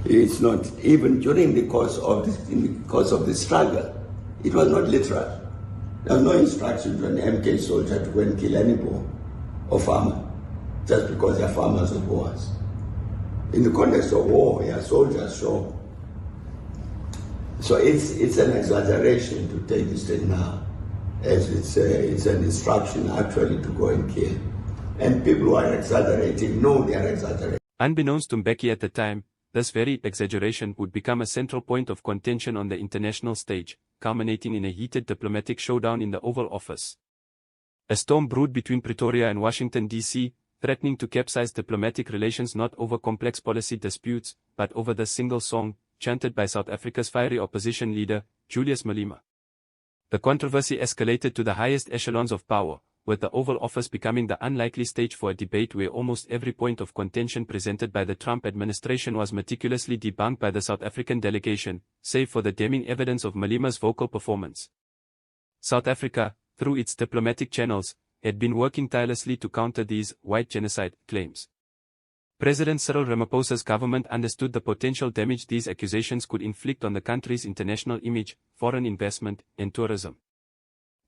It's not, even during the course of the struggle, it was not literal. There was no instruction to an MK soldier to go and kill any boer or farmer, just because they're farmers or boers. In the context of war, yeah, soldiers, sure. So it's an exaggeration to take this thing now, as it's an instruction actually to go and kill. And people who are exaggerating know they are exaggerating. Unbeknownst to Mbeki at the time, this very exaggeration would become a central point of contention on the international stage, culminating in a heated diplomatic showdown in the Oval Office. A storm brewed between Pretoria and Washington, D.C., threatening to capsize diplomatic relations not over complex policy disputes, but over the single song, chanted by South Africa's fiery opposition leader, Julius Malema. The controversy escalated to the highest echelons of power, with the Oval Office becoming the unlikely stage for a debate where almost every point of contention presented by the Trump administration was meticulously debunked by the South African delegation, save for the damning evidence of Malema's vocal performance. South Africa, through its diplomatic channels, had been working tirelessly to counter these white genocide claims. President Cyril Ramaphosa's government understood the potential damage these accusations could inflict on the country's international image, foreign investment, and tourism.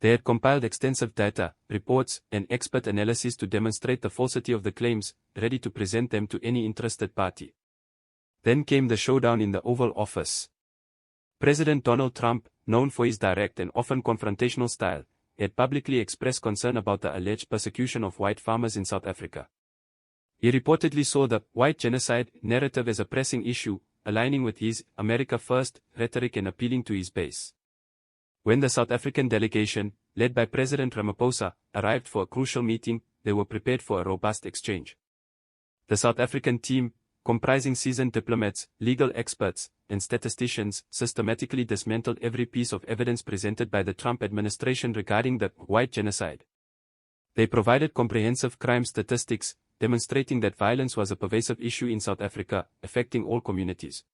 They had compiled extensive data, reports, and expert analysis to demonstrate the falsity of the claims, ready to present them to any interested party. Then came the showdown in the Oval Office. President Donald Trump, known for his direct and often confrontational style, had publicly expressed concern about the alleged persecution of white farmers in South Africa. He reportedly saw the white genocide narrative as a pressing issue, aligning with his America First rhetoric and appealing to his base. When the South African delegation, led by President Ramaphosa, arrived for a crucial meeting, they were prepared for a robust exchange. The South African team, comprising seasoned diplomats, legal experts, and statisticians, systematically dismantled every piece of evidence presented by the Trump administration regarding the white genocide. They provided comprehensive crime statistics, demonstrating that violence was a pervasive issue in South Africa, affecting all communities.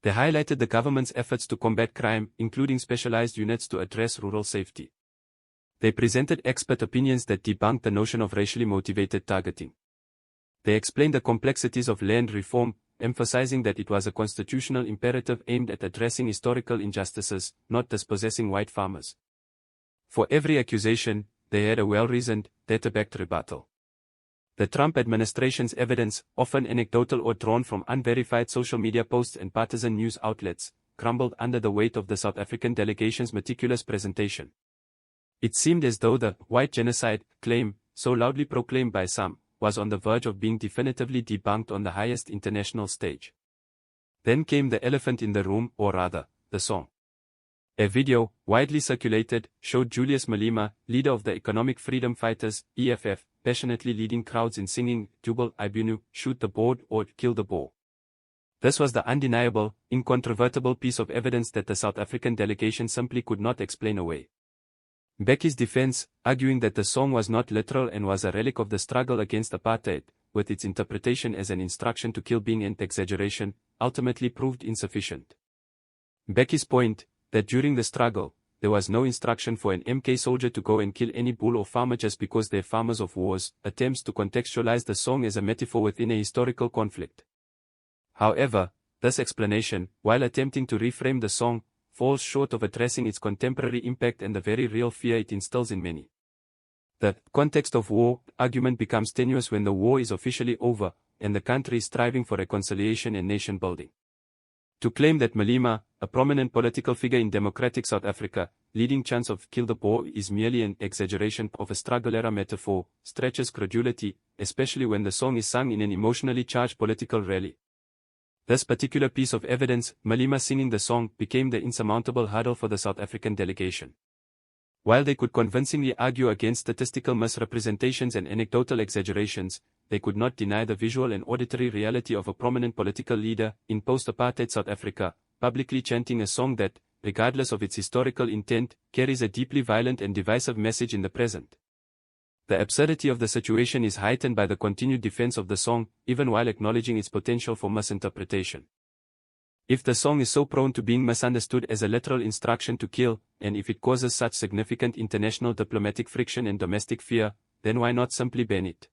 They highlighted the government's efforts to combat crime, including specialized units to address rural safety. They presented expert opinions that debunked the notion of racially motivated targeting. They explained the complexities of land reform, emphasizing that it was a constitutional imperative aimed at addressing historical injustices, not dispossessing white farmers. For every accusation, they had a well-reasoned, data-backed rebuttal. The Trump administration's evidence, often anecdotal or drawn from unverified social media posts and partisan news outlets, crumbled under the weight of the South African delegation's meticulous presentation. It seemed as though the white genocide claim, so loudly proclaimed by some, was on the verge of being definitively debunked on the highest international stage. Then came the elephant in the room, or rather, the song. A video, widely circulated, showed Julius Malema, leader of the Economic Freedom Fighters, EFF, passionately leading crowds in singing, Jubal Ibunu, shoot the boer or kill the boer. This was the undeniable, incontrovertible piece of evidence that the South African delegation simply could not explain away. Mbeki's defense, arguing that the song was not literal and was a relic of the struggle against apartheid, with its interpretation as an instruction to kill being an exaggeration, ultimately proved insufficient. Mbeki's point, that during the struggle, there was no instruction for an MK soldier to go and kill any bull or farmer just because they're farmers of wars, attempts to contextualize the song as a metaphor within a historical conflict. However, this explanation, while attempting to reframe the song, falls short of addressing its contemporary impact and the very real fear it instills in many. The context of war argument becomes tenuous when the war is officially over, and the country is striving for reconciliation and nation building. To claim that Malema, a prominent political figure in democratic South Africa, leading chants of kill the boer is merely an exaggeration of a struggle-era metaphor, stretches credulity, especially when the song is sung in an emotionally charged political rally. This particular piece of evidence, Malema singing the song, became the insurmountable hurdle for the South African delegation. While they could convincingly argue against statistical misrepresentations and anecdotal exaggerations, they could not deny the visual and auditory reality of a prominent political leader, in post-apartheid South Africa, publicly chanting a song that, regardless of its historical intent, carries a deeply violent and divisive message in the present. The absurdity of the situation is heightened by the continued defense of the song, even while acknowledging its potential for misinterpretation. If the song is so prone to being misunderstood as a literal instruction to kill, and if it causes such significant international diplomatic friction and domestic fear, then why not simply ban it?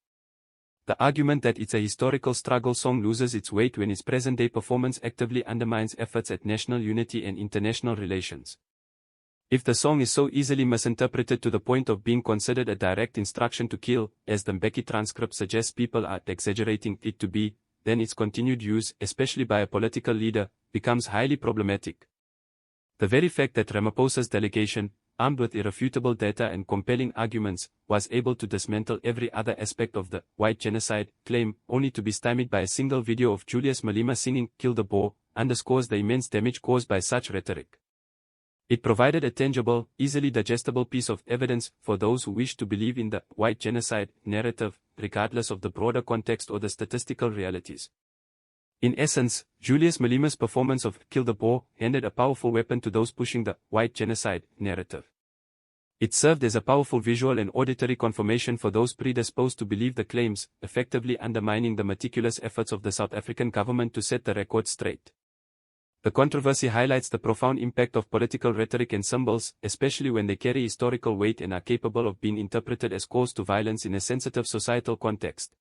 The argument that it's a historical struggle song loses its weight when its present-day performance actively undermines efforts at national unity and international relations. If the song is so easily misinterpreted to the point of being considered a direct instruction to kill, as the Mbeki transcript suggests people are exaggerating it to be, then its continued use, especially by a political leader, becomes highly problematic. The very fact that Ramaphosa's delegation, armed with irrefutable data and compelling arguments, was able to dismantle every other aspect of the white genocide claim, only to be stymied by a single video of Julius Malema singing "Kill the Boer," underscores the immense damage caused by such rhetoric. It provided a tangible, easily digestible piece of evidence for those who wish to believe in the white genocide narrative, regardless of the broader context or the statistical realities. In essence, Julius Malema's performance of "Kill the Boer" handed a powerful weapon to those pushing the white genocide narrative. It served as a powerful visual and auditory confirmation for those predisposed to believe the claims, effectively undermining the meticulous efforts of the South African government to set the record straight. The controversy highlights the profound impact of political rhetoric and symbols, especially when they carry historical weight and are capable of being interpreted as calls to violence in a sensitive societal context.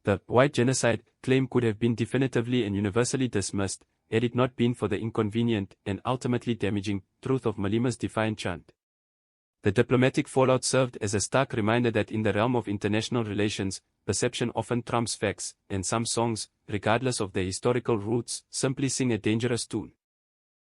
The white genocide claim could have been definitively and universally dismissed, had it not been for the inconvenient and ultimately damaging truth of Malema's defiant chant. The diplomatic fallout served as a stark reminder that in the realm of international relations, perception often trumps facts, and some songs, regardless of their historical roots, simply sing a dangerous tune.